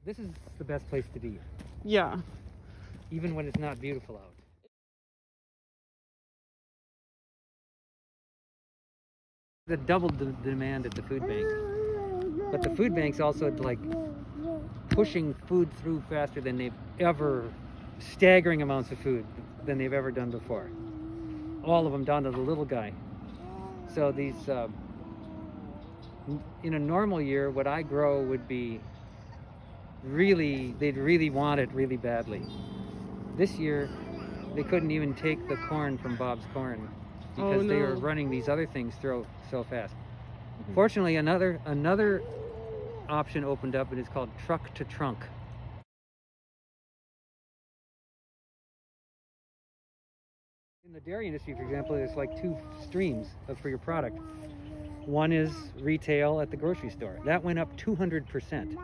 This is the best place to be, Yeah. even when it's not beautiful out. The doubled the demand at the food bank, but the food bank's also like pushing food through faster than they've ever, staggering amounts of food than they've ever done before. All of them down to the little guy. So these, in a normal year, what I grow would be really, they'd really want it really badly. This year, they couldn't even take the corn from Bob's Corn because they were running these other things through so fast. Fortunately, another option opened up, and it's called truck to trunk. In the dairy industry, for example, there's like two streams for your product. One is retail at the grocery store. That went up 200%.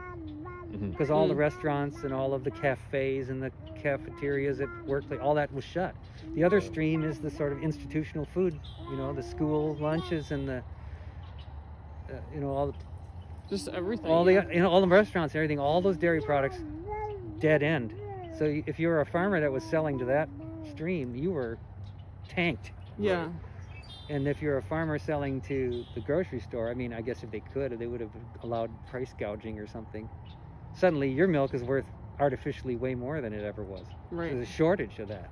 Because all the restaurants and all of the cafes and the cafeterias at work, all that was shut. The other stream is the sort of institutional food, you know, the school lunches and the, you know, all the, just everything. all the, you know, all the restaurants and everything. All those dairy products, dead end. So if you were a farmer that was selling to that stream, you were tanked. Yeah. And if you're a farmer selling to the grocery store, I mean, I guess if they could, they would have allowed price gouging or something. Suddenly your milk is worth artificially way more than it ever was. Right. There's a shortage of that.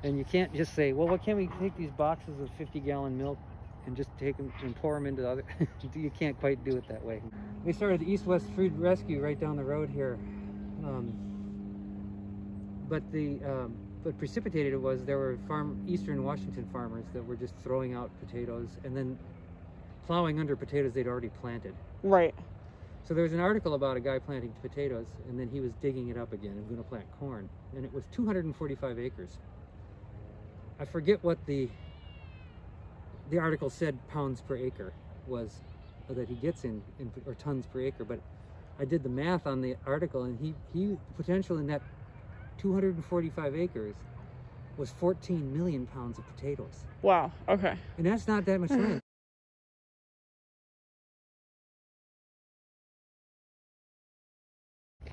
And you can't just say, well, what can't we take these boxes of 50-gallon milk and just take them and pour them into the other? You can't quite do it that way. We started the East-West Food Rescue right down the road here. What precipitated it was there were Eastern Washington farmers that were just throwing out potatoes and then plowing under potatoes they'd already planted. Right. So there was an article about a guy planting potatoes, and then he was digging it up again and going to plant corn, and it was 245 acres. I forget what the article said pounds per acre was that he gets in or tons per acre, but I did the math on the article, and he potential in that 245 acres was 14 million pounds of potatoes. Wow. Okay. And that's not that much land.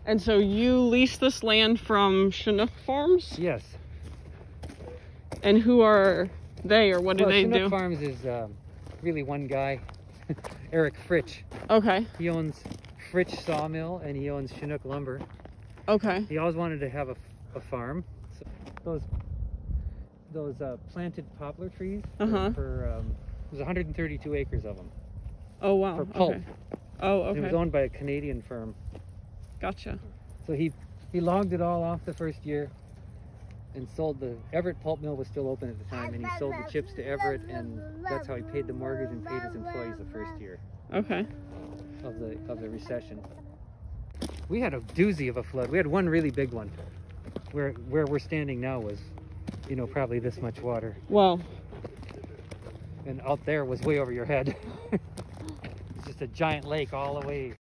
And so you lease this land from Chinook Farms? Yes. And who are they, or what do they Chinook do? Farms is really one guy, Eric Fritsch. Okay. He owns Fritsch Sawmill and he owns Chinook Lumber. Okay. He always wanted to have a farm. So those planted poplar trees, there's 132 acres of them. Oh, wow. For pulp. Okay. Oh, okay. And it was owned by a Canadian firm. Gotcha. So he logged it all off the first year and sold the Everett pulp mill was still open at the time, and he sold the chips to Everett, and that's how he paid the mortgage and paid his employees the first year. Okay. Of the recession. We had a doozy of a flood. We had one really big one. Where we're standing now was, you know, probably this much water. Wow. And out there was way over your head. It's just a giant lake all the way.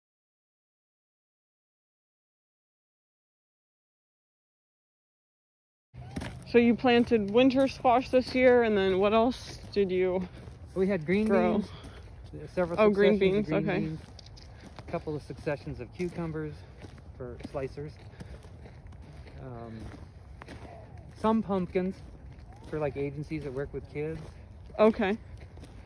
So you planted winter squash this year, and then what else did you We had green grow? beans. Several Oh, green successions of beans, okay. beans, a couple of successions of cucumbers for slicers. Some pumpkins for like agencies that work with kids. Okay.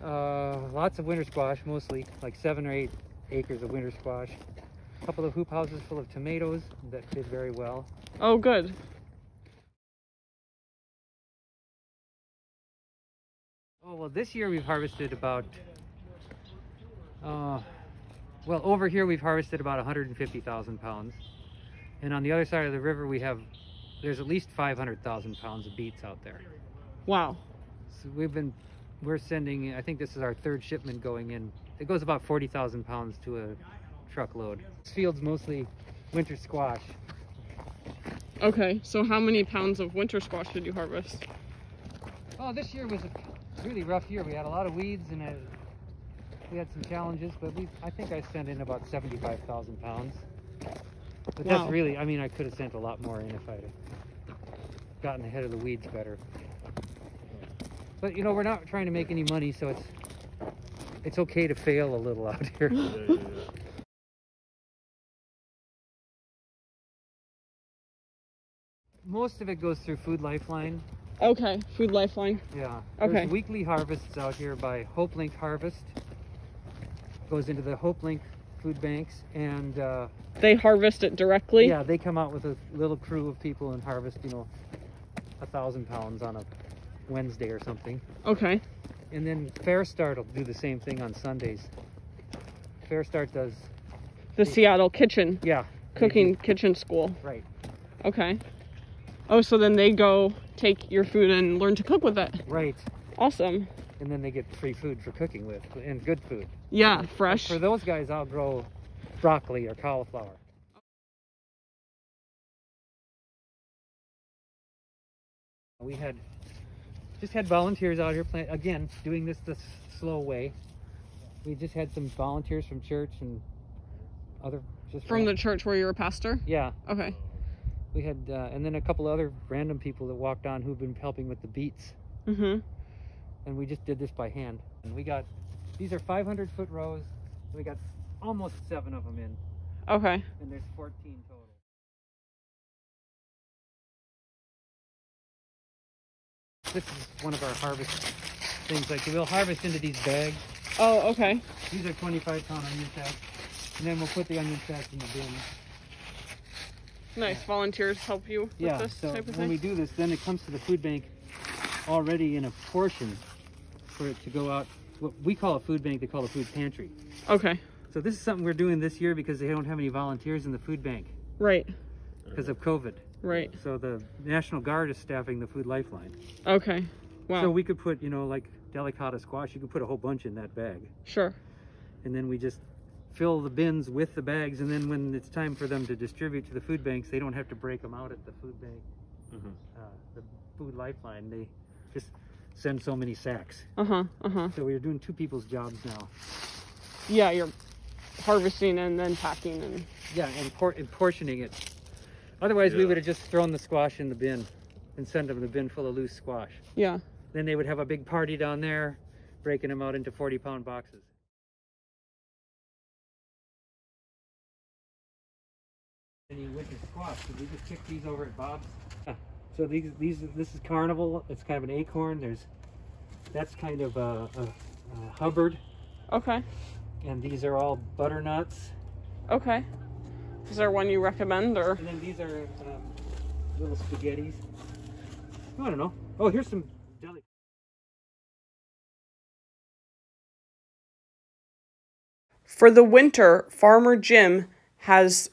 Lots of winter squash, mostly like 7 or 8 acres of winter squash. A couple of hoop houses full of tomatoes that did very well. Oh, good. Oh, well, this year we've harvested about, well, over here we've harvested about 150,000 pounds. And on the other side of the river there's at least 500,000 pounds of beets out there. Wow. So we're sending, I think this is our third shipment going in. It goes about 40,000 pounds to a truckload. This field's mostly winter squash. Okay, so how many pounds of winter squash did you harvest? Oh, this year was a really rough year. We had a lot of weeds and we had some challenges, but I think I sent in about 75,000 pounds. But Wow. that's really, I mean, I could have sent a lot more in if I'd gotten ahead of the weeds better. But you know, we're not trying to make any money, so it's okay to fail a little out here. most of it goes through Food Lifeline. Okay, Food Lifeline. Yeah. Okay. There's weekly harvests out here by HopeLink Harvest. Goes into the HopeLink food banks, and They harvest it directly? yeah, they come out with a little crew of people and harvest, 1,000 pounds on a Wednesday or something. Okay. And then Fair Start will do the same thing on Sundays. Fair Start does, The Seattle Kitchen. yeah. Cooking Kitchen School. Right. Okay. Oh, so then they go take your food and learn to cook with it. Right. Awesome. And then they get free food for cooking with, and good food. Yeah, fresh. For those guys, I'll grow broccoli or cauliflower. We just had volunteers out here again, doing this the slow way. We just had some volunteers from church and other just From the church where you're a pastor? yeah. Okay. We had and then a couple other random people that walked on who've been helping with the beets. Mm-hmm. And we just did this by hand. And we got, these are 500-foot rows. We got almost 7 of them in, Okay. and there's 14 total. This is one of our harvest things. Like, we'll harvest into these bags. Oh, okay. These are 25-pound onion sacks, and then we'll put the onion sacks in the bin. Nice. Volunteers help you with Yeah, this so type of when we thing? do this, then it comes to the food bank already in a portion for it to go out. What we call a food bank, they call a food pantry. Okay. So this is something we're doing this year because they don't have any volunteers in the food bank Right. because of COVID. Right. So the National Guard is staffing the Food Lifeline. Okay. Wow. So we could put, like delicata squash, you could put a whole bunch in that bag. Sure. And then we just fill the bins with the bags, and then when it's time for them to distribute to the food banks, they don't have to break them out at the food bank. The Food Lifeline, they just send so many sacks. Uh-huh. Uh-huh. So we're doing 2 people's jobs now. Yeah, you're harvesting and then packing and... Yeah, and portioning it. Otherwise, we would have just thrown the squash in the bin and sent them the bin full of loose squash. Yeah. Then they would have a big party down there, breaking them out into 40-pound boxes. Any winter squash? Did we just pick these over at Bob's? Yeah. So this is Carnival. It's kind of an acorn. That's kind of a Hubbard, Okay. and these are all butternuts. Okay. Is there one you recommend, or? And then these are little spaghettis. Oh, I don't know. Oh, here's some deli. For the winter, Farmer Jim has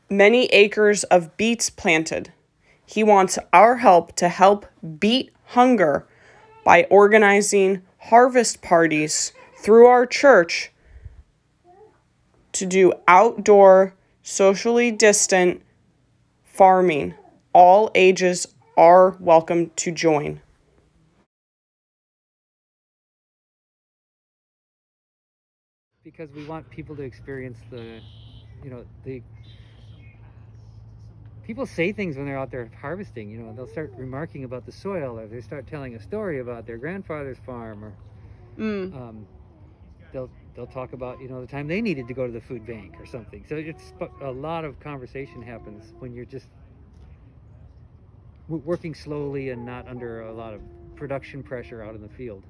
many acres of beets planted. He wants our help to help beat hunger by organizing harvest parties through our church to do outdoor, socially distant farming. All ages are welcome to join. Because we want people to experience the people say things when they're out there harvesting. They'll start remarking about the soil, or they start telling a story about their grandfather's farm, or they'll talk about the time they needed to go to the food bank or something. So it's a lot of conversation happens when you're just working slowly and not under a lot of production pressure out in the field.